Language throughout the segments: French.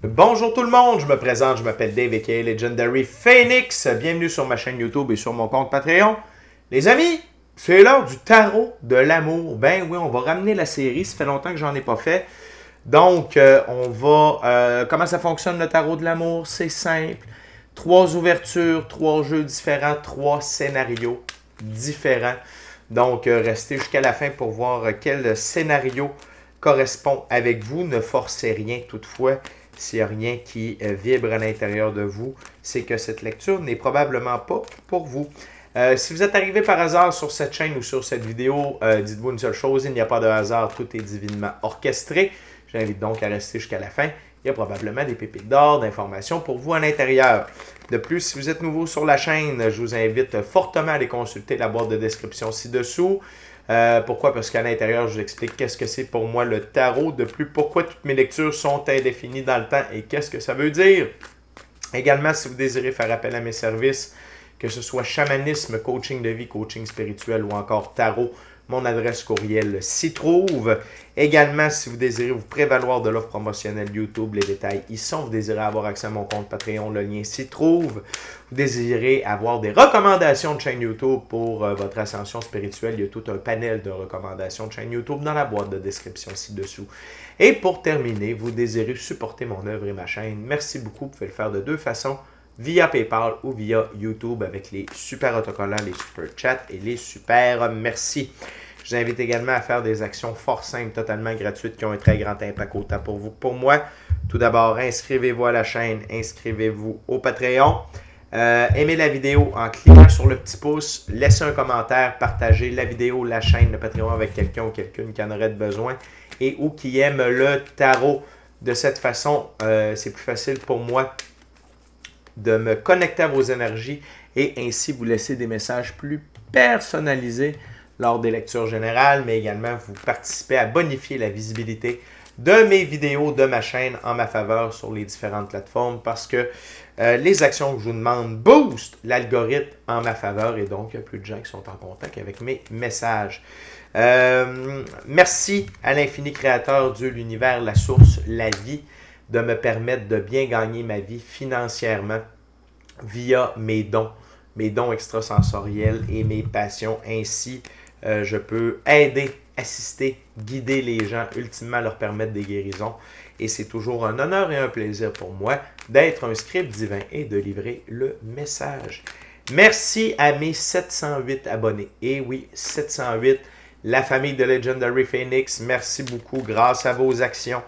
Bonjour tout le monde, je me présente, je m'appelle Dave aka Legendary Phoenix. Bienvenue sur ma chaîne YouTube et sur mon compte Patreon. Les amis, c'est l'heure du tarot de l'amour. Ben oui, on va ramener la série, ça fait longtemps que j'en ai pas fait. Donc, comment ça fonctionne le tarot de l'amour? C'est simple. 3 ouvertures, 3 jeux différents, 3 scénarios différents. Donc, restez jusqu'à la fin pour voir quel scénario correspond avec vous. Ne forcez rien toutefois. S'il n'y a rien qui vibre à l'intérieur de vous, c'est que cette lecture n'est probablement pas pour vous. Si vous êtes arrivé par hasard sur cette chaîne ou sur cette vidéo, dites-vous une seule chose, il n'y a pas de hasard, tout est divinement orchestré. J'invite donc à rester jusqu'à la fin. Il y a probablement des pépites d'or, d'informations pour vous à l'intérieur. De plus, si vous êtes nouveau sur la chaîne, je vous invite fortement à aller consulter la boîte de description ci-dessous. Pourquoi? Parce qu'à l'intérieur, je vous explique qu'est-ce que c'est pour moi le tarot. De plus, pourquoi toutes mes lectures sont indéfinies dans le temps et qu'est-ce que ça veut dire. Également, si vous désirez faire appel à mes services, que ce soit chamanisme, coaching de vie, coaching spirituel ou encore tarot, mon adresse courriel s'y trouve. Également, si vous désirez vous prévaloir de l'offre promotionnelle YouTube, les détails y sont. Vous désirez avoir accès à mon compte Patreon, le lien s'y trouve. Vous désirez avoir des recommandations de chaîne YouTube pour votre ascension spirituelle, il y a tout un panel de recommandations de chaîne YouTube dans la boîte de description ci-dessous. Et pour terminer, vous désirez supporter mon œuvre et ma chaîne. Merci beaucoup, vous pouvez le faire de 2 façons. Via PayPal ou via YouTube avec les super autocollants, les super chats et les super merci. Je vous invite également à faire des actions fort simples, totalement gratuites, qui ont un très grand impact autant pour vous que pour moi. Tout d'abord, inscrivez-vous à la chaîne, inscrivez-vous au Patreon. Aimez la vidéo en cliquant sur le petit pouce, laissez un commentaire, partagez la vidéo, la chaîne, le Patreon avec quelqu'un ou quelqu'une qui en aurait besoin et ou qui aime le tarot. De cette façon, c'est plus facile pour moi de me connecter à vos énergies et ainsi vous laisser des messages plus personnalisés lors des lectures générales, mais également vous participer à bonifier la visibilité de mes vidéos, de ma chaîne en ma faveur sur les différentes plateformes parce que les actions que je vous demande boostent l'algorithme en ma faveur et donc il y a plus de gens qui sont en contact avec mes messages. Merci à l'infini créateur, Dieu, l'univers, la source, la vie, de me permettre de bien gagner ma vie financièrement via mes dons extrasensoriels et mes passions. Ainsi, je peux aider, assister, guider les gens, ultimement leur permettre des guérisons. Et c'est toujours un honneur et un plaisir pour moi d'être un scribe divin et de livrer le message. Merci à mes 708 abonnés. Et oui, 708, la famille de Legendary Phoenix, merci beaucoup grâce à vos actions.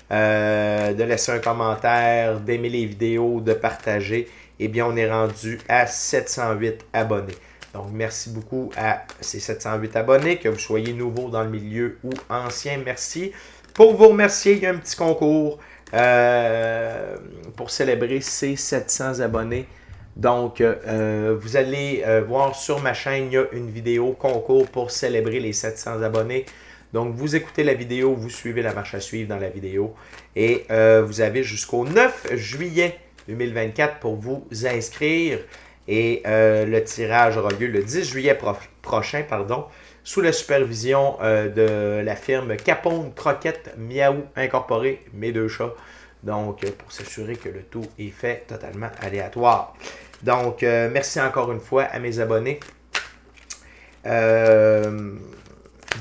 De laisser un commentaire, d'aimer les vidéos, de partager, eh bien on est rendu à 708 abonnés. Donc merci beaucoup à ces 708 abonnés, que vous soyez nouveau dans le milieu ou ancien, merci. Pour vous remercier, il y a un petit concours pour célébrer ces 700 abonnés. Donc vous allez voir sur ma chaîne, il y a une vidéo concours pour célébrer les 700 abonnés. Donc, vous écoutez la vidéo, vous suivez la marche à suivre dans la vidéo et vous avez jusqu'au 9 juillet 2024 pour vous inscrire. Et le tirage aura lieu le 10 juillet prochain, sous la supervision de la firme Capone Croquette Miaou Incorporé, mes 2 chats. Donc, pour s'assurer que le tout est fait totalement aléatoire. Donc, merci encore une fois à mes abonnés.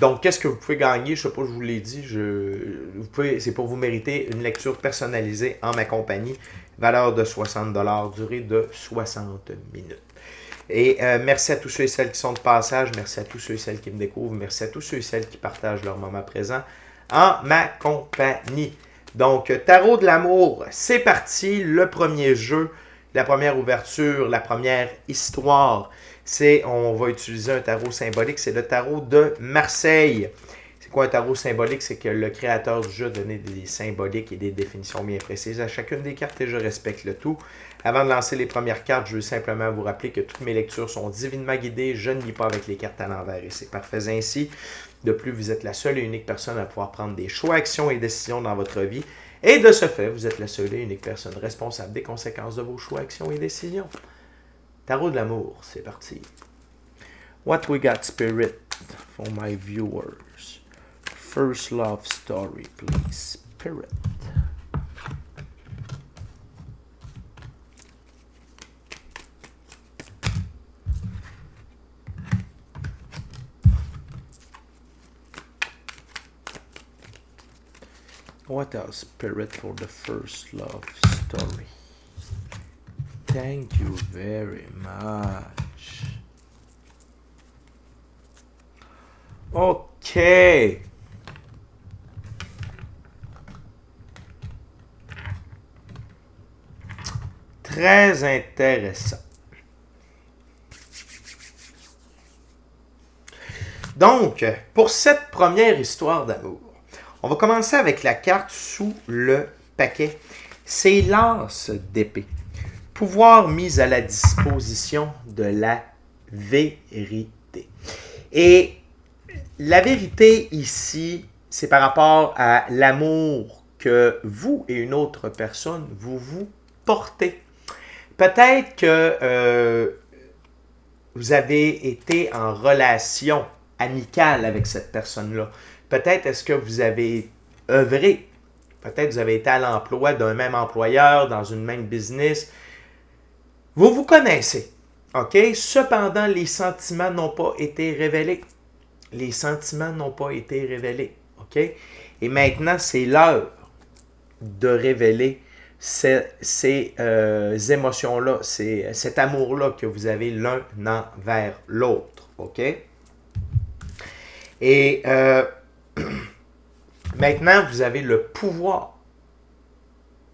Donc, qu'est-ce que vous pouvez gagner? Je ne sais pas, je vous l'ai dit, c'est pour vous mériter une lecture personnalisée en ma compagnie, valeur de 60 $, durée de 60 minutes. Et merci à tous ceux et celles qui sont de passage, merci à tous ceux et celles qui me découvrent, merci à tous ceux et celles qui partagent leur moment présent en ma compagnie. Donc, Tarot de l'amour, c'est parti, le premier jeu, la première ouverture, la première histoire. On va utiliser un tarot symbolique, c'est le tarot de Marseille. C'est quoi un tarot symbolique? C'est que le créateur du jeu a donné des symboliques et des définitions bien précises à chacune des cartes et je respecte le tout. Avant de lancer les premières cartes, je veux simplement vous rappeler que toutes mes lectures sont divinement guidées. Je ne lis pas avec les cartes à l'envers et c'est parfait ainsi. De plus, vous êtes la seule et unique personne à pouvoir prendre des choix, actions et décisions dans votre vie. Et de ce fait, vous êtes la seule et unique personne responsable des conséquences de vos choix, actions et décisions. Tarot de l'amour, c'est parti. What we got, Spirit, for my viewers. First love story, please. Spirit. What else? Spirit for the first love story. Thank you very much. OK. Très intéressant. Donc, pour cette première histoire d'amour, on va commencer avec la carte sous le paquet. C'est l'as d'épée. Pouvoir mis à la disposition de la vérité. Et la vérité ici, c'est par rapport à l'amour que vous et une autre personne, vous portez. Peut-être que vous avez été en relation amicale avec cette personne-là. Peut-être est-ce que vous avez œuvré. Peut-être vous avez été à l'emploi d'un même employeur, dans une même business. Vous vous connaissez. OK? Cependant, les sentiments n'ont pas été révélés. Les sentiments n'ont pas été révélés. OK? Et maintenant, c'est l'heure de révéler ces émotions-là, cet amour-là que vous avez l'un envers l'autre. OK? Et maintenant, vous avez le pouvoir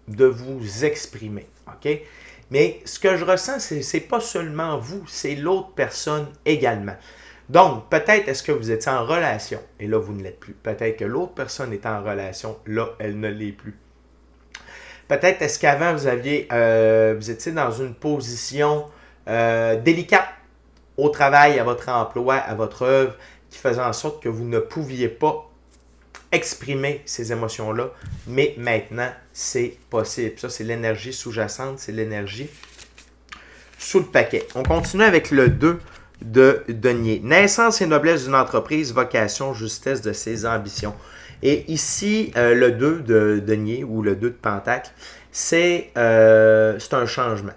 de vous exprimer. OK? Mais ce que je ressens, c'est pas seulement vous, c'est l'autre personne également. Donc, peut-être est-ce que vous étiez en relation, et là, vous ne l'êtes plus. Peut-être que l'autre personne est en relation, là, elle ne l'est plus. Peut-être est-ce qu'avant, vous étiez dans une position délicate au travail, à votre emploi, à votre œuvre, qui faisait en sorte que vous ne pouviez pas exprimer ces émotions-là, mais maintenant, c'est possible. Ça, c'est l'énergie sous-jacente, c'est l'énergie sous le paquet. On continue avec le 2 de denier. Naissance et noblesse d'une entreprise, vocation, justesse de ses ambitions. Et ici, le 2 de denier ou le 2 de pentacle, c'est un changement,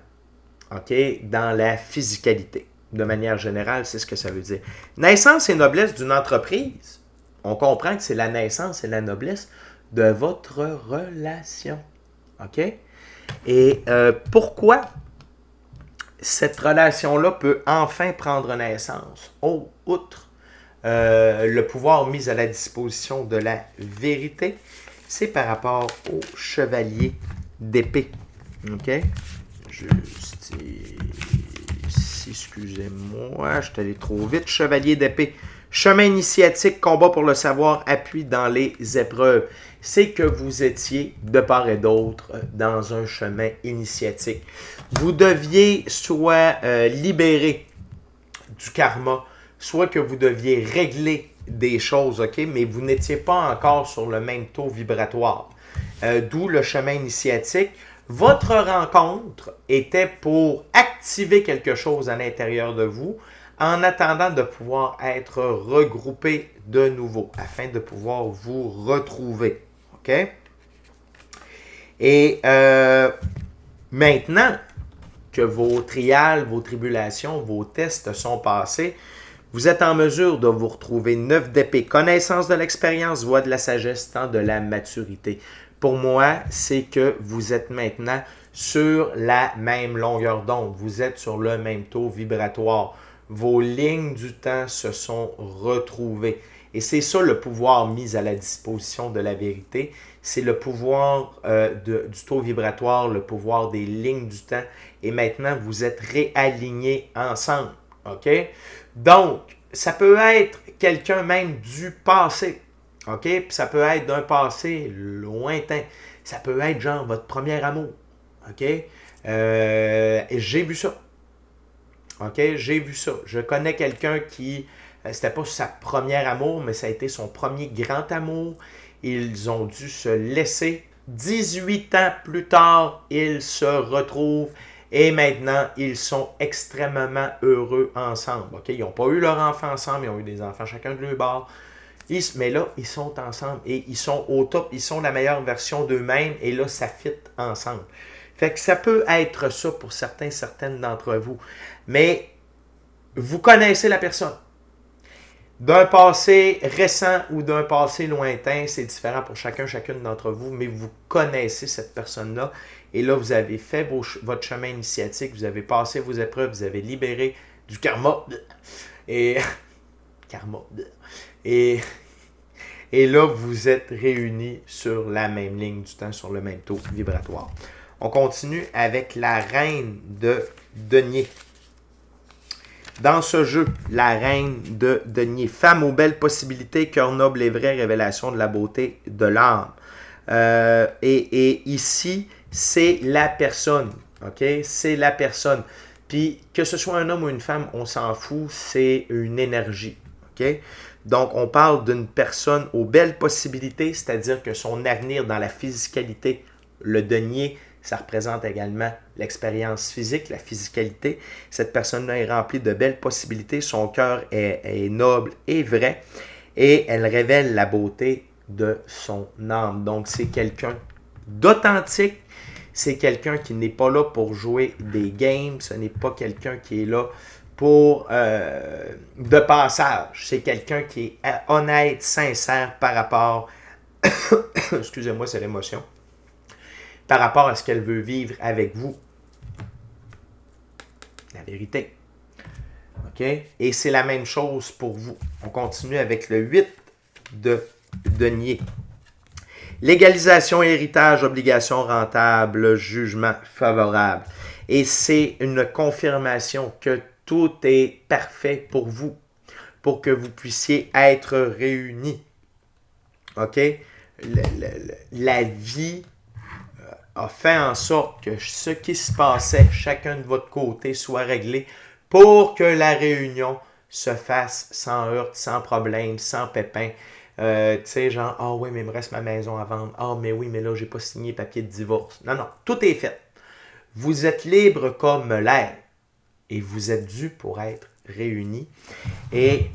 OK, dans la physicalité. De manière générale, c'est ce que ça veut dire. Naissance et noblesse d'une entreprise, on comprend que c'est la naissance et la noblesse de votre relation. OK? Et pourquoi cette relation-là peut enfin prendre naissance? Outre le pouvoir mis à la disposition de la vérité, c'est par rapport au chevalier d'épée. OK? Excusez-moi, je suis allé trop vite. Chevalier d'épée. Chemin initiatique, combat pour le savoir, appui dans les épreuves. C'est que vous étiez, de part et d'autre, dans un chemin initiatique. Vous deviez soit libérer du karma, soit que vous deviez régler des choses, OK? Mais vous n'étiez pas encore sur le même taux vibratoire. D'où le chemin initiatique. Votre rencontre était pour activer quelque chose à l'intérieur de vous en attendant de pouvoir être regroupé de nouveau afin de pouvoir vous retrouver. OK? Et maintenant que vos trials, vos tribulations, vos tests sont passés, vous êtes en mesure de vous retrouver 9 d'épée. Connaissance de l'expérience, voie de la sagesse, temps de la maturité. Pour moi, c'est que vous êtes maintenant sur la même longueur d'onde. Vous êtes sur le même taux vibratoire. Vos lignes du temps se sont retrouvées. Et c'est ça le pouvoir mis à la disposition de la vérité. C'est le pouvoir du taux vibratoire, le pouvoir des lignes du temps. Et maintenant, vous êtes réalignés ensemble. OK? Donc, ça peut être quelqu'un même du passé. OK? Puis ça peut être d'un passé lointain. Ça peut être genre votre premier amour. OK? Et j'ai vu ça. OK? J'ai vu ça. Je connais quelqu'un qui, c'était pas sa première amour, mais ça a été son premier grand amour. Ils ont dû se laisser. 18 ans plus tard, ils se retrouvent. Et maintenant, ils sont extrêmement heureux ensemble. OK? Ils n'ont pas eu leur enfant ensemble, ils ont eu des enfants chacun de leur bord. Mais là, ils sont ensemble et ils sont au top, ils sont la meilleure version d'eux-mêmes et là, ça fit ensemble. Fait que ça peut être ça pour certaines d'entre vous. Mais vous connaissez la personne. d'un passé récent ou d'un passé lointain, c'est différent pour chacune d'entre vous, mais vous connaissez cette personne-là. Et là, vous avez fait votre chemin initiatique, vous avez passé vos épreuves, vous avez libéré du karma. Et. Karma. Et. Et là, vous êtes réunis sur la même ligne du temps, sur le même taux vibratoire. On continue avec la reine de denier. Dans ce jeu, la reine de denier. Femme aux belles possibilités, cœur noble et vrai, révélation de la beauté de l'âme. Et ici, c'est la personne. OK? C'est la personne. Puis, que ce soit un homme ou une femme, on s'en fout, c'est une énergie. OK? Donc, on parle d'une personne aux belles possibilités, c'est-à-dire que son avenir dans la physicalité, le denier, ça représente également l'expérience physique, la physicalité. Cette personne-là est remplie de belles possibilités, son cœur est noble et vrai, et elle révèle la beauté de son âme. Donc, c'est quelqu'un d'authentique, c'est quelqu'un qui n'est pas là pour jouer des games, ce n'est pas quelqu'un qui est là pour de passage. C'est quelqu'un qui est honnête, sincère par rapport, excusez-moi, c'est l'émotion, par rapport à ce qu'elle veut vivre avec vous. La vérité. OK? Et c'est la même chose pour vous. On continue avec le 8 de denier. Légalisation, héritage, obligation rentable, jugement favorable. Et c'est une confirmation que tout est parfait pour vous, pour que vous puissiez être réunis. OK? La vie a fait en sorte que ce qui se passait chacun de votre côté soit réglé pour que la réunion se fasse sans heurte, sans problème, sans pépin. Tu sais, genre, ah oui, mais il me reste ma maison à vendre. Ah, mais oui, mais là, j'ai pas signé papier de divorce. Non, non, tout est fait. Vous êtes libre comme l'air et vous êtes dû pour être réunis. Et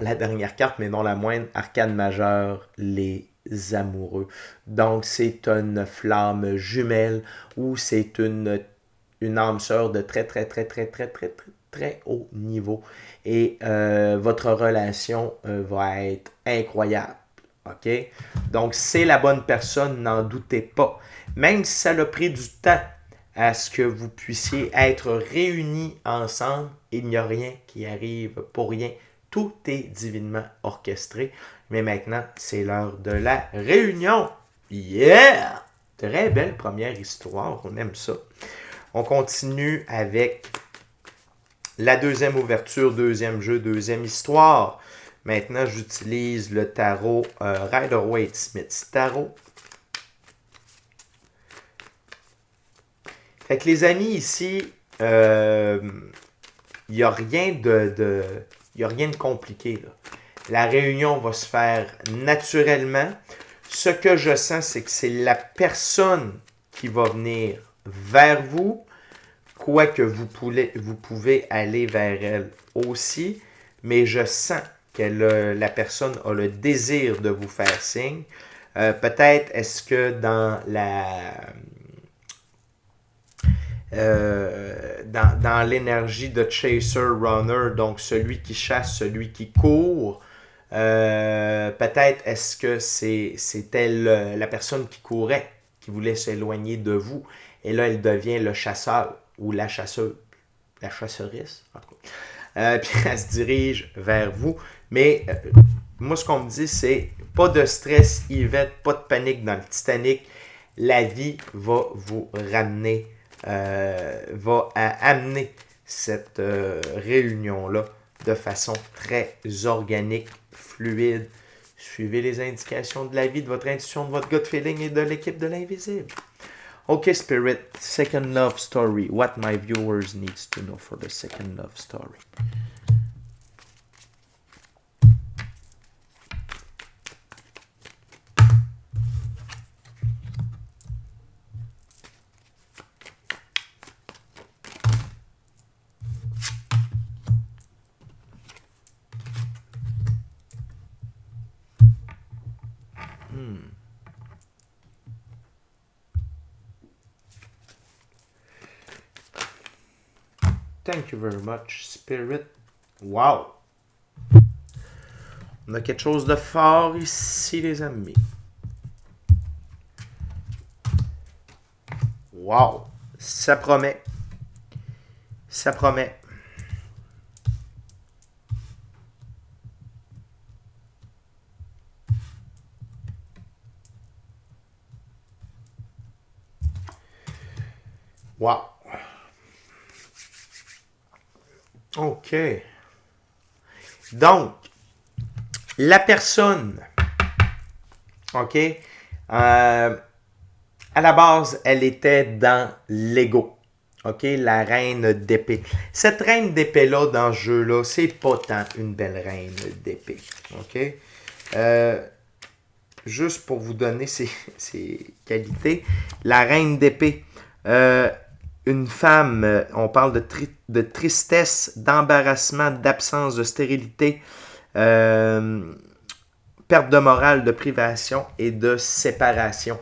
la dernière carte, mais non la moindre, arcane majeure, les amoureux. Donc, c'est une flamme jumelle ou c'est une âme sœur de très, très, très, très, très, très, très, très haut niveau. Et votre relation va être incroyable. OK? Donc, c'est la bonne personne, n'en doutez pas. Même si ça a pris du temps à ce que vous puissiez être réunis ensemble, il n'y a rien qui arrive pour rien. Tout est divinement orchestré. Mais maintenant, c'est l'heure de la réunion. Yeah! Très belle première histoire, on aime ça. On continue avec la deuxième ouverture, deuxième jeu, deuxième histoire. Maintenant, j'utilise le tarot Rider-Waite-Smith Tarot. Fait que les amis, ici, il n'y a rien y a rien de compliqué, là. La réunion va se faire naturellement. Ce que je sens, c'est que c'est la personne qui va venir vers vous, quoique vous pouvez aller vers elle aussi, mais je sens que la personne a le désir de vous faire signe. Peut-être est-ce que dans dans l'énergie de chaser runner, donc celui qui chasse, celui qui court, peut-être est-ce que c'était la personne qui courait, qui voulait s'éloigner de vous, et là elle devient le chasseur ou la chasseuse, la chasseurisse, en tout cas. Puis elle se dirige vers vous, mais moi ce qu'on me dit c'est pas de stress, Yvette, pas de panique dans le Titanic, la vie va vous ramener, va amener cette réunion-là de façon très organique, fluide. Suivez les indications de la vie, de votre intuition, de votre gut feeling et de l'équipe de l'invisible. Okay, Spirit, second love story. What my viewers needs to know for the second love story. Thank you very much, Spirit. Wow! On a quelque chose de fort ici, les amis. Wow! Ça promet. Ça promet. Wow! OK. Donc, la personne, OK, à la base, elle était dans l'ego. OK, la reine d'épée. Cette reine d'épée-là, dans ce jeu-là, c'est pas tant une belle reine d'épée. OK? Juste pour vous donner ses qualités, la reine d'épée, une femme, on parle de tristesse, d'embarrassement, d'absence, de stérilité, perte de morale, de privation et de séparation.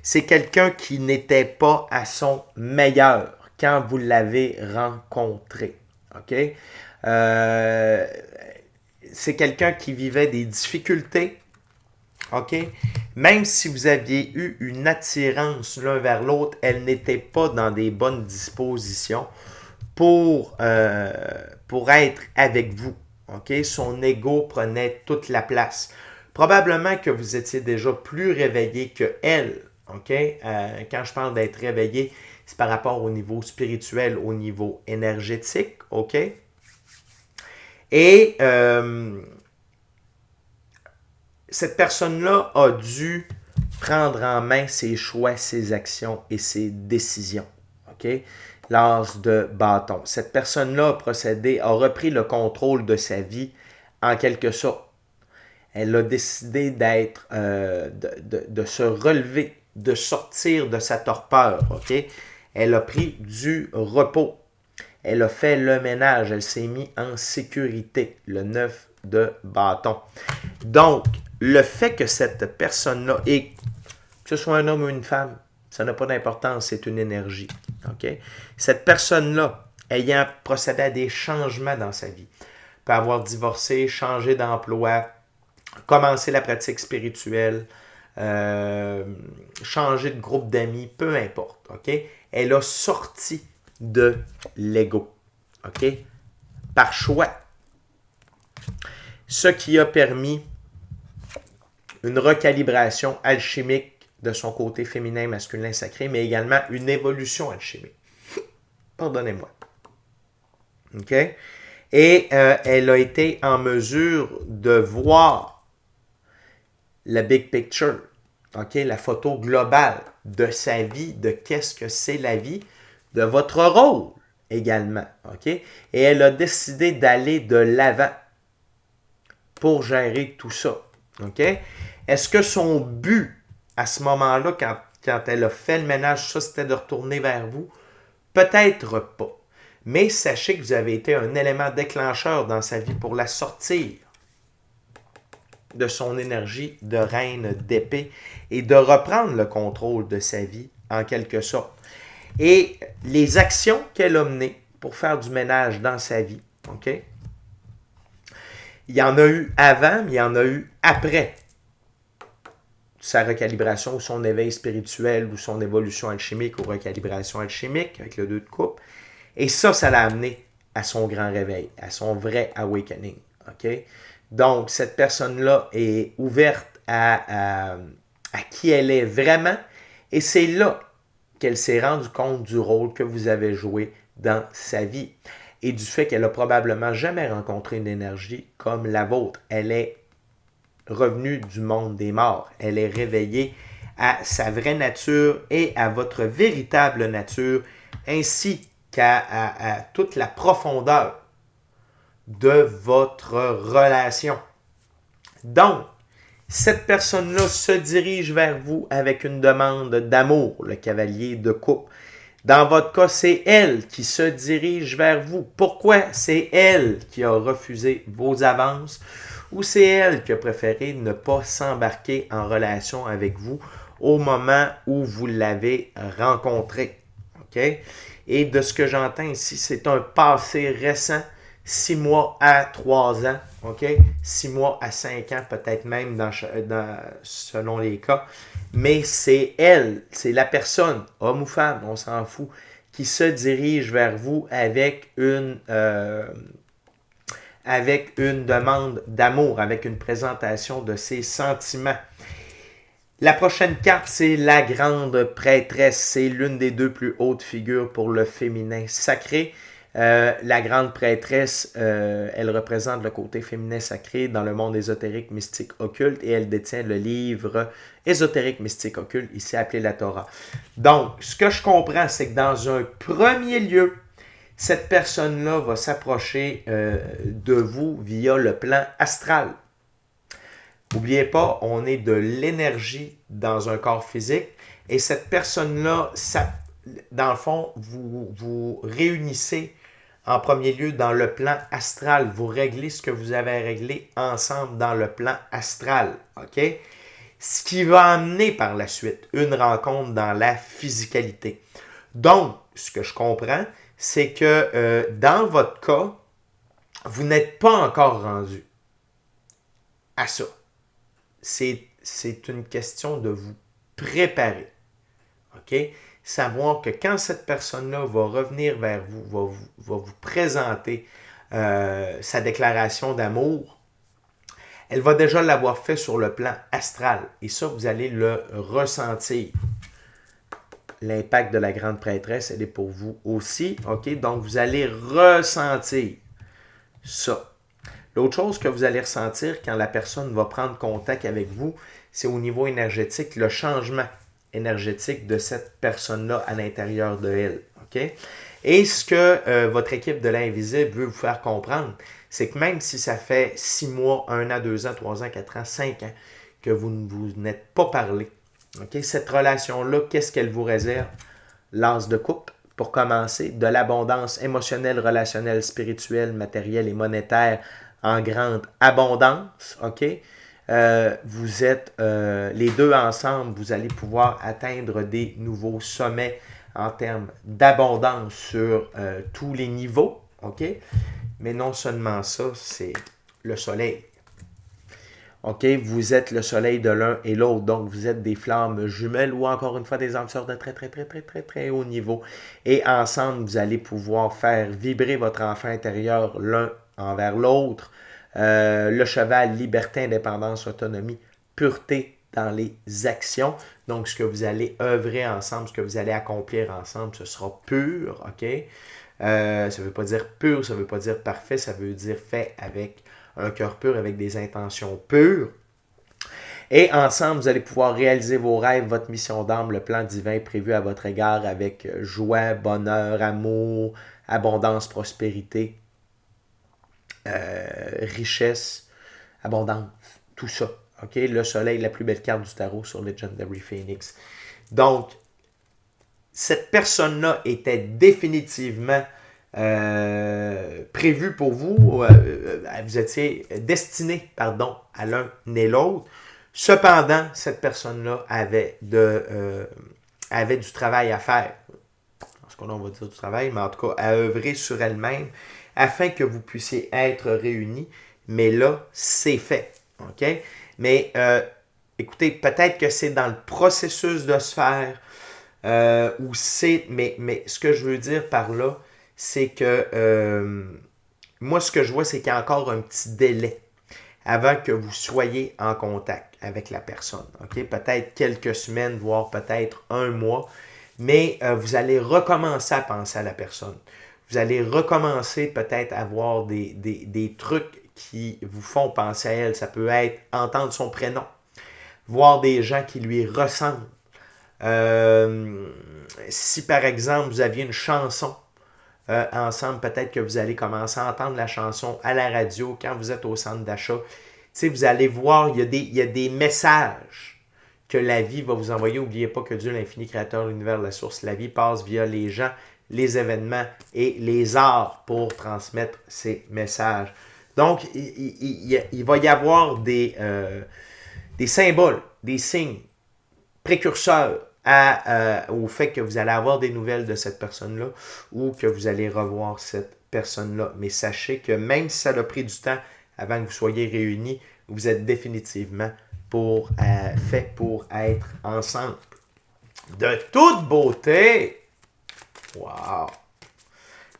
C'est quelqu'un qui n'était pas à son meilleur quand vous l'avez rencontré. OK? C'est quelqu'un qui vivait des difficultés. OK? Même si vous aviez eu une attirance l'un vers l'autre, elle n'était pas dans des bonnes dispositions pour être avec vous. OK? Son ego prenait toute la place. Probablement que vous étiez déjà plus réveillé que elle. OK? Quand je parle d'être réveillé, c'est par rapport au niveau spirituel, au niveau énergétique. OK? Et cette personne-là a dû prendre en main ses choix, ses actions et ses décisions. OK? L'as de bâton. Cette personne-là a repris le contrôle de sa vie en quelque sorte. Elle a décidé d'être, de se relever, de sortir de sa torpeur. OK? Elle a pris du repos. Elle a fait le ménage. Elle s'est mise en sécurité. Le 9 de bâton. Donc, le fait que cette personne-là, et que ce soit un homme ou une femme, ça n'a pas d'importance, c'est une énergie. Okay? Cette personne-là, ayant procédé à des changements dans sa vie, peut avoir divorcé, changé d'emploi, commencé la pratique spirituelle, changer de groupe d'amis, peu importe. Okay? Elle a sorti de l'ego. Okay? Par choix. Ce qui a permis une recalibration alchimique de son côté féminin, masculin, sacré, mais également une évolution alchimique. Pardonnez-moi. OK? Et elle a été en mesure de voir la big picture, OK? La photo globale de sa vie, de qu'est-ce que c'est la vie, de votre rôle également. OK? Et elle a décidé d'aller de l'avant pour gérer tout ça. OK? Est-ce que son but à ce moment-là, quand elle a fait le ménage, ça c'était de retourner vers vous? Peut-être pas. Mais sachez que vous avez été un élément déclencheur dans sa vie pour la sortir de son énergie de reine d'épée et de reprendre le contrôle de sa vie en quelque sorte. Et les actions qu'elle a menées pour faire du ménage dans sa vie, OK? Il y en a eu avant, mais il y en a eu après sa recalibration ou son éveil spirituel ou son évolution alchimique ou recalibration alchimique avec le 2 de coupe. Et ça l'a amené à son grand réveil, à son vrai awakening. Okay? Donc, cette personne-là est ouverte à qui elle est vraiment et c'est là qu'elle s'est rendue compte du rôle que vous avez joué dans sa vie et du fait qu'elle n'a probablement jamais rencontré une énergie comme la vôtre. Elle est revenue du monde des morts. Elle est réveillée à sa vraie nature et à votre véritable nature, ainsi qu'à toute la profondeur de votre relation. Donc, cette personne-là se dirige vers vous avec une demande d'amour, le cavalier de coupe. Dans votre cas, c'est elle qui se dirige vers vous. Pourquoi c'est elle qui a refusé vos avances ou c'est elle qui a préféré ne pas s'embarquer en relation avec vous au moment où vous l'avez rencontré? Okay? Et de ce que j'entends ici, c'est un passé récent. 6 mois à 3 ans, OK? 6 mois à 5 ans, peut-être même selon les cas. Mais c'est elle, c'est la personne, homme ou femme, on s'en fout, qui se dirige vers vous avec une demande d'amour, avec une présentation de ses sentiments. La prochaine carte, c'est la grande prêtresse. C'est l'une des deux plus hautes figures pour le féminin sacré. La grande prêtresse, elle représente le côté féminin sacré dans le monde ésotérique, mystique, occulte, et elle détient le livre ésotérique, mystique, occulte, ici appelé la Torah. Donc, ce que je comprends, c'est que dans un premier lieu, cette personne-là va s'approcher de vous via le plan astral. N'oubliez pas, on est de l'énergie dans un corps physique et cette personne-là, dans le fond, vous réunissez en premier lieu dans le plan astral. Vous réglez ce que vous avez réglé ensemble dans le plan astral. OK? Ce qui va amener par la suite une rencontre dans la physicalité. Donc, ce que je comprends, c'est que dans votre cas, vous n'êtes pas encore rendu à ça. C'est une question de vous préparer. OK? Savoir que quand cette personne-là va revenir vers vous, va vous présenter sa déclaration d'amour, elle va déjà l'avoir fait sur le plan astral. Et ça, vous allez le ressentir. L'impact de la grande prêtresse, elle est pour vous aussi. OK? Donc, vous allez ressentir ça. L'autre chose que vous allez ressentir quand la personne va prendre contact avec vous, c'est au niveau énergétique, le changement énergétique de cette personne-là à l'intérieur de elle. OK? Et ce que votre équipe de l'invisible veut vous faire comprendre, c'est que même si ça fait 6 mois, 1 an, 2 ans, 3 ans, 4 ans, 5 ans que vous ne vous n'êtes pas parlé, OK? Cette relation-là, qu'est-ce qu'elle vous réserve? L'as de coupe, pour commencer, de l'abondance émotionnelle, relationnelle, spirituelle, matérielle et monétaire en grande abondance, OK? Vous êtes les deux ensemble, vous allez pouvoir atteindre des nouveaux sommets en termes d'abondance sur tous les niveaux, OK? Mais non seulement ça, c'est le soleil. OK? Vous êtes le soleil de l'un et l'autre, donc vous êtes des flammes jumelles ou encore une fois des âmes sœurs de très, très, très, très, très, très haut niveau. Et ensemble, vous allez pouvoir faire vibrer votre enfant intérieur l'un envers l'autre. Le cheval, liberté, indépendance, autonomie, pureté dans les actions. Donc, ce que vous allez œuvrer ensemble, ce que vous allez accomplir ensemble, ce sera pur, OK? Ça ne veut pas dire pur, ça ne veut pas dire parfait, ça veut dire fait avec un cœur pur, avec des intentions pures. Et ensemble, vous allez pouvoir réaliser vos rêves, votre mission d'âme, le plan divin prévu à votre égard avec joie, bonheur, amour, abondance, prospérité, richesse, abondance, tout ça. OK? Le soleil, la plus belle carte du tarot sur Legendary Phoenix. Donc, cette personne-là était définitivement prévue pour vous. Vous étiez destiné, à l'un et l'autre. Cependant, cette personne-là avait du travail à faire. En ce cas-là, on va dire du travail, mais en tout cas, à œuvrer sur elle-même afin que vous puissiez être réunis. Mais là, c'est fait. OK? Mais écoutez, peut-être que c'est dans le processus de se faire ou c'est. Mais ce que je veux dire par là, c'est que moi, ce que je vois, c'est qu'il y a encore un petit délai avant que vous soyez en contact avec la personne. OK? Peut-être quelques semaines, voire peut-être un mois. Mais vous allez recommencer à penser à la personne. Vous allez recommencer peut-être à voir des trucs qui vous font penser à elle. Ça peut être entendre son prénom, voir des gens qui lui ressemblent. Si par exemple vous aviez une chanson ensemble, peut-être que vous allez commencer à entendre la chanson à la radio quand vous êtes au centre d'achat. Vous allez voir, il y a des messages que la vie va vous envoyer. N'oubliez pas que Dieu, l'infini créateur, l'univers, la source, la vie passe via les gens, les événements et les arts pour transmettre ces messages. Donc, il va y avoir des symboles, des signes précurseurs au fait que vous allez avoir des nouvelles de cette personne-là ou que vous allez revoir cette personne-là. Mais sachez que même si ça a pris du temps avant que vous soyez réunis, vous êtes définitivement fait pour être ensemble. De toute beauté! Wow!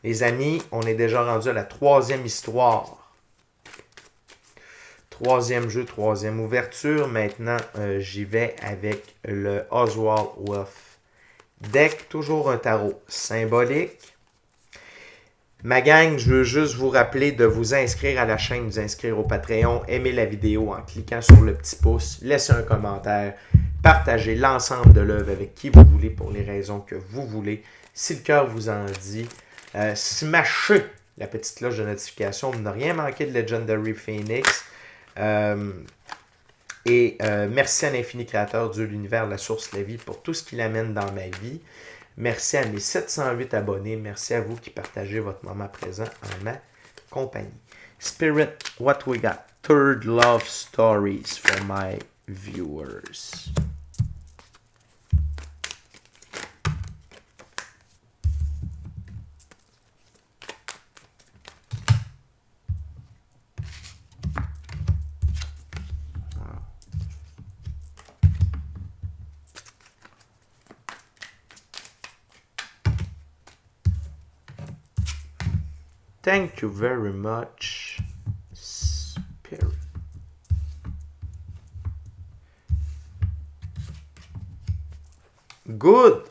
Les amis, on est déjà rendu à la 3e histoire. 3e jeu, 3e ouverture. Maintenant, j'y vais avec le Oswald Wolf Deck. Toujours un tarot symbolique. Ma gang, je veux juste vous rappeler de vous inscrire à la chaîne, vous inscrire au Patreon, aimer la vidéo en cliquant sur le petit pouce, laisser un commentaire, partager l'ensemble de l'œuvre avec qui vous voulez pour les raisons que vous voulez. Si le cœur vous en dit, smashez la petite cloche de notification pour ne rien manquer de Legendary Phoenix. Merci à l'infini créateur, Dieu, l'univers, la source, la vie, pour tout ce qu'il amène dans ma vie. Merci à mes 708 abonnés. Merci à vous qui partagez votre moment présent en ma compagnie. Spirit, what we got? Third love stories for my viewers. Thank you very much, Spirit. Good.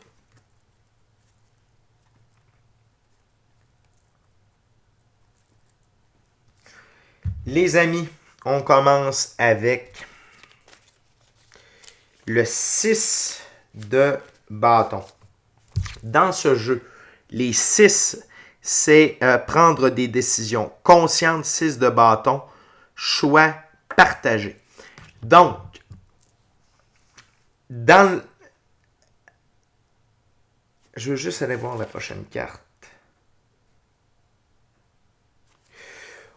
Les amis, on commence avec le 6 de bâton. Dans ce jeu, les 6, c'est prendre des décisions conscientes, 6 de bâton, choix partagé. Donc, je veux juste aller voir la prochaine carte.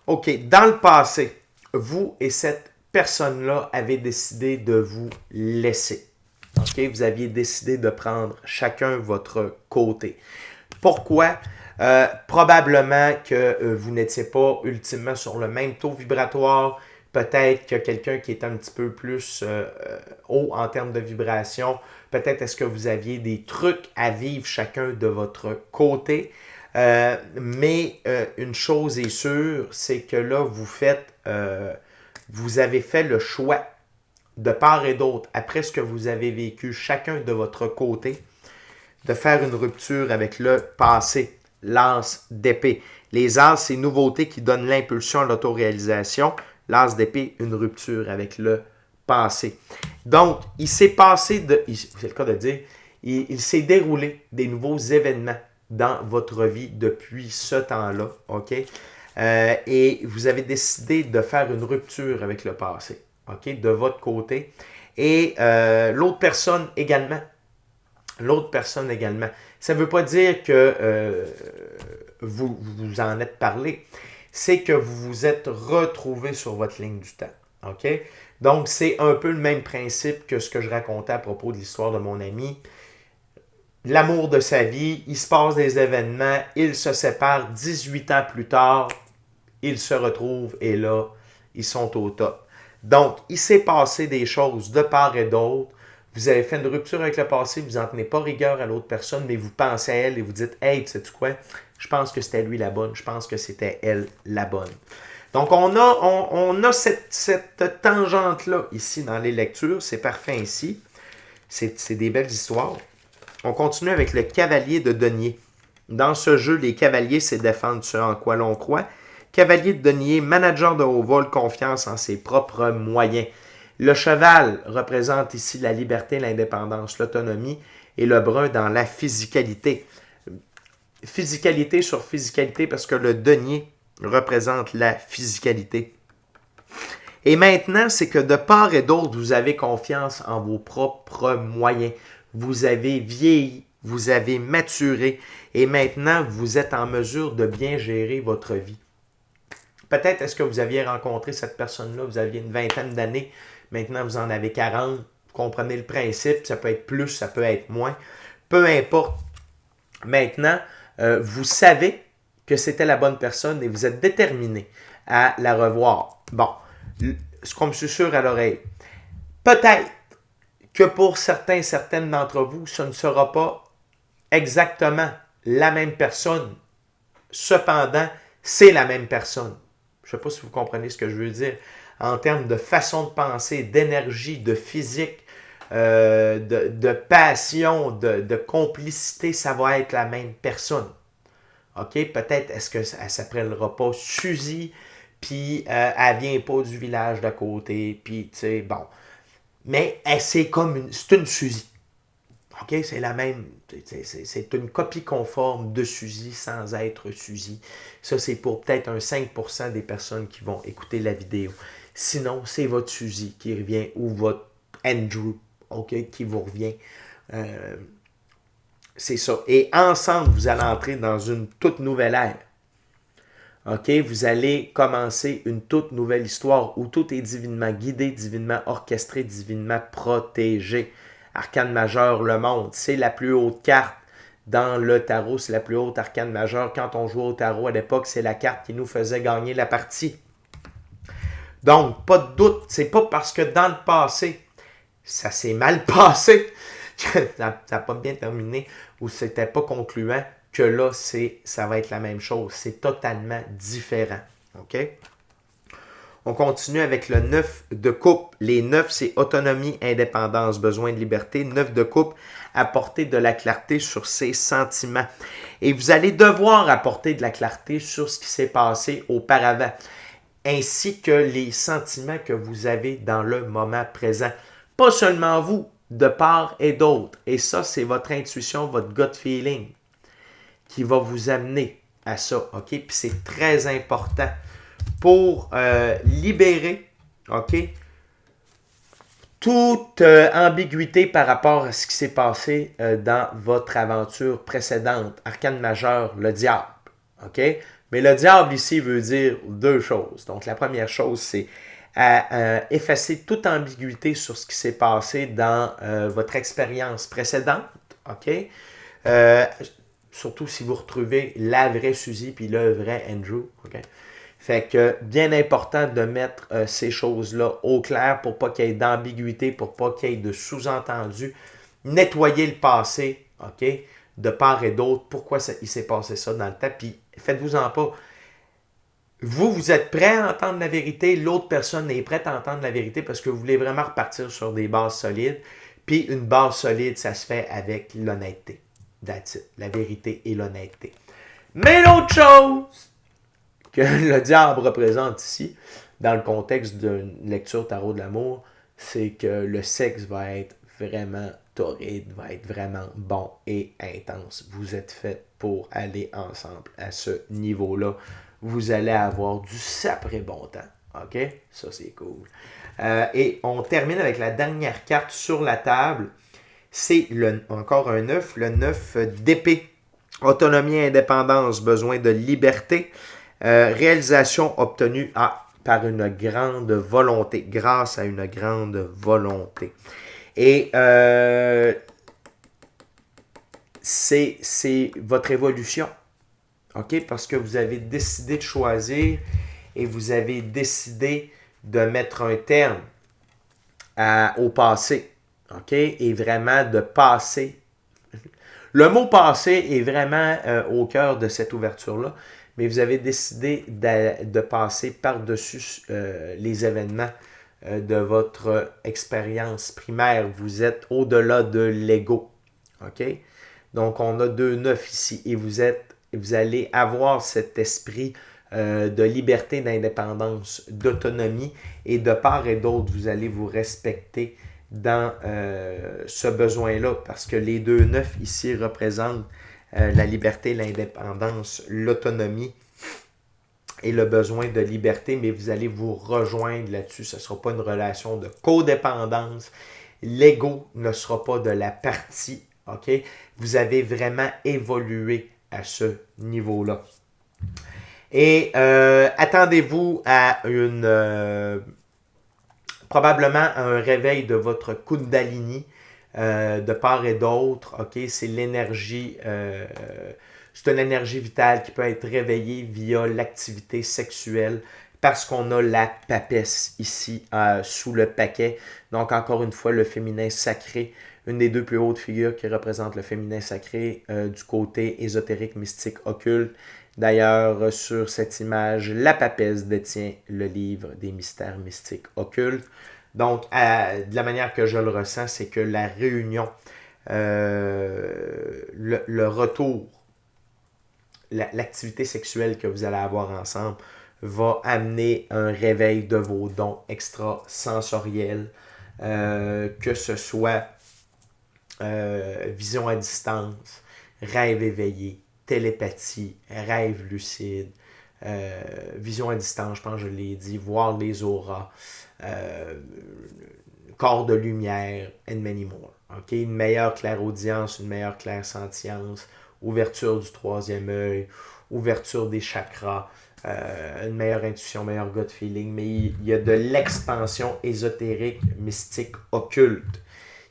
OK, dans le passé, vous et cette personne-là avez décidé de vous laisser. OK, vous aviez décidé de prendre chacun votre côté. Pourquoi? Probablement que vous n'étiez pas ultimement sur le même taux vibratoire. Peut-être que quelqu'un qui est un petit peu plus haut en termes de vibration. Peut-être est-ce que vous aviez des trucs à vivre chacun de votre côté. Mais une chose est sûre, c'est que là, vous avez fait le choix de part et d'autre, après ce que vous avez vécu chacun de votre côté, de faire une rupture avec le passé. L'as d'épée. Les as, c'est nouveautés qui donnent l'impulsion à l'autoréalisation. L'as d'épée, une rupture avec le passé. Donc, il s'est passé, c'est le cas de dire, il s'est déroulé des nouveaux événements dans votre vie depuis ce temps-là, OK? Et vous avez décidé de faire une rupture avec le passé, OK? De votre côté. Et l'autre personne également. Ça ne veut pas dire que vous en êtes parlé. C'est que vous vous êtes retrouvé sur votre ligne du temps. OK? Donc, c'est un peu le même principe que ce que je racontais à propos de l'histoire de mon ami. L'amour de sa vie, il se passe des événements, il se sépare 18 ans plus tard, ils se retrouvent et là, ils sont au top. Donc, il s'est passé des choses de part et d'autre. Vous avez fait une rupture avec le passé, vous n'en tenez pas rigueur à l'autre personne, mais vous pensez à elle et vous dites « Hey, tu sais-tu quoi? Je pense que c'était lui la bonne, je pense que c'était elle la bonne. » Donc, on a cette tangente-là ici dans les lectures. C'est parfait ici. C'est des belles histoires. On continue avec le cavalier de denier. Dans ce jeu, les cavaliers, c'est défendre ce en quoi l'on croit. Cavalier de denier, manager de haut vol, confiance en ses propres moyens. Le cheval représente ici la liberté, l'indépendance, l'autonomie et le brun dans la physicalité. Physicalité sur physicalité parce que le denier représente la physicalité. Et maintenant, c'est que de part et d'autre, vous avez confiance en vos propres moyens. Vous avez vieilli, vous avez maturé et maintenant, vous êtes en mesure de bien gérer votre vie. Peut-être est-ce que vous aviez rencontré cette personne-là, vous aviez une vingtaine d'années, maintenant vous en avez 40, comprenez le principe, ça peut être plus, ça peut être moins. Peu importe. Maintenant, vous savez que c'était la bonne personne et vous êtes déterminé à la revoir. Bon, ce qu'on me susurre à l'oreille. Peut-être que pour certaines d'entre vous, ce ne sera pas exactement la même personne. Cependant, c'est la même personne. Je ne sais pas si vous comprenez ce que je veux dire. En termes de façon de penser, d'énergie, de physique, de passion, de complicité, ça va être la même personne. OK? Peut-être est-ce qu'elle ne s'appellera pas Suzy, puis elle vient pas du village d'à côté, puis tu sais, bon. Mais c'est une Suzy. OK? C'est la même. C'est une copie conforme de Suzy sans être Suzy. Ça, c'est pour peut-être un 5% des personnes qui vont écouter la vidéo. Sinon, c'est votre Suzy qui revient ou votre Andrew, OK, qui vous revient. C'est ça. Et ensemble, vous allez entrer dans une toute nouvelle ère. OK? Vous allez commencer une toute nouvelle histoire où tout est divinement guidé, divinement orchestré, divinement protégé. Arcane majeur, le monde. C'est la plus haute carte dans le tarot. C'est la plus haute arcane majeure. Quand on jouait au tarot à l'époque, c'est la carte qui nous faisait gagner la partie. Donc, pas de doute. C'est pas parce que dans le passé, ça s'est mal passé, que ça n'a pas bien terminé ou c'était pas concluant, que là, ça va être la même chose. C'est totalement différent. OK? On continue avec le 9 de coupe. Les 9, c'est autonomie, indépendance, besoin de liberté. 9 de coupe, apporter de la clarté sur ses sentiments. Et vous allez devoir apporter de la clarté sur ce qui s'est passé auparavant, ainsi que les sentiments que vous avez dans le moment présent. Pas seulement vous, de part et d'autre. Et ça, c'est votre intuition, votre gut feeling qui va vous amener à ça. OK? Puis c'est très important pour libérer, OK, toute ambiguïté par rapport à ce qui s'est passé dans votre aventure précédente. Arcane majeur, le diable. OK? Mais le diable ici veut dire deux choses. Donc la première chose, c'est effacer toute ambiguïté sur ce qui s'est passé dans votre expérience précédente. OK? Surtout si vous retrouvez la vraie Suzy puis le vrai Andrew. OK? Fait que bien important de mettre ces choses-là au clair pour pas qu'il y ait d'ambiguïté, pour pas qu'il y ait de sous-entendu. Nettoyer le passé, OK, de part et d'autre. Pourquoi il s'est passé ça dans le temps? Puis faites-vous-en pas. Vous êtes prêt à entendre la vérité. L'autre personne est prête à entendre la vérité parce que vous voulez vraiment repartir sur des bases solides. Puis une base solide, ça se fait avec l'honnêteté. That's it. La vérité et l'honnêteté. Mais l'autre chose que le diable représente ici, dans le contexte d'une lecture tarot de l'amour, c'est que le sexe va être vraiment torride, va être vraiment bon et intense. Vous êtes fait pour aller ensemble à ce niveau-là. Vous allez avoir du sapré bon temps. OK? Ça, c'est cool. Et on termine avec la dernière carte sur la table. C'est encore un 9, le 9 d'épée. Autonomie, indépendance, besoin de liberté. Réalisation obtenue par une grande volonté, grâce à une grande volonté. Et c'est votre évolution, OK? Parce que vous avez décidé de choisir et vous avez décidé de mettre un terme au passé, OK? Et vraiment de passer. Le mot « passé » est vraiment au cœur de cette ouverture-là. Mais vous avez décidé de passer par-dessus les événements de votre expérience primaire. Vous êtes au-delà de l'ego. OK? Donc, on a 2-9 ici. Et vous allez avoir cet esprit de liberté, d'indépendance, d'autonomie. Et de part et d'autre, vous allez vous respecter dans ce besoin-là. Parce que les 2-9 ici représentent la liberté, l'indépendance, l'autonomie et le besoin de liberté, mais vous allez vous rejoindre là-dessus. Ce ne sera pas une relation de codépendance. L'ego ne sera pas de la partie. OK? Vous avez vraiment évolué à ce niveau-là. Et attendez-vous à une probablement un réveil de votre Kundalini de part et d'autre. Ok, c'est l'énergie, c'est une énergie vitale qui peut être réveillée via l'activité sexuelle parce qu'on a la papesse ici sous le paquet. Donc encore une fois, le féminin sacré, une des deux plus hautes figures qui représentent le féminin sacré du côté ésotérique, mystique, occulte. D'ailleurs, sur cette image, la papesse détient le livre des mystères mystiques occultes. Donc, de la manière que je le ressens, c'est que la réunion, le retour, l'activité sexuelle que vous allez avoir ensemble va amener un réveil de vos dons extrasensoriels, que ce soit vision à distance, rêve éveillé, télépathie, rêve lucide, vision à distance, je pense que je l'ai dit, voir les auras, corps de lumière, and many more. Okay? Une meilleure clairaudience, une meilleure clairsentience, ouverture du troisième œil, ouverture des chakras, une meilleure intuition, meilleur gut feeling, mais il y a de l'expansion ésotérique, mystique, occulte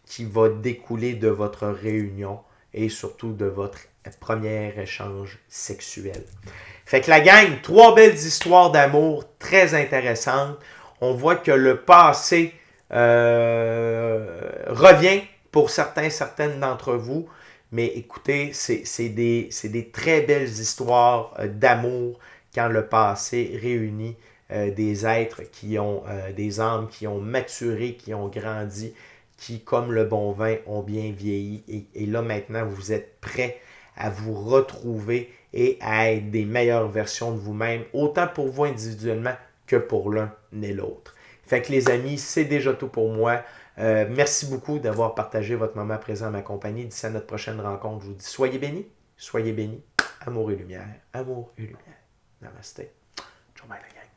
qui va découler de votre réunion et surtout de votre premier échange sexuel. Fait que la gang, 3 belles histoires d'amour très intéressantes. On voit que le passé revient pour certaines d'entre vous. Mais écoutez, c'est des très belles histoires d'amour quand le passé réunit des êtres qui ont des âmes qui ont maturé, qui ont grandi, qui, comme le bon vin, ont bien vieilli. Et là, maintenant, vous êtes prêts à vous retrouver et à être des meilleures versions de vous-même, autant pour vous individuellement que pour l'un et l'autre. Fait que les amis, c'est déjà tout pour moi. Merci beaucoup d'avoir partagé votre moment présent à ma compagnie. D'ici à notre prochaine rencontre, je vous dis soyez bénis, amour et lumière, amour et lumière. Namaste. Ciao, bye la gang.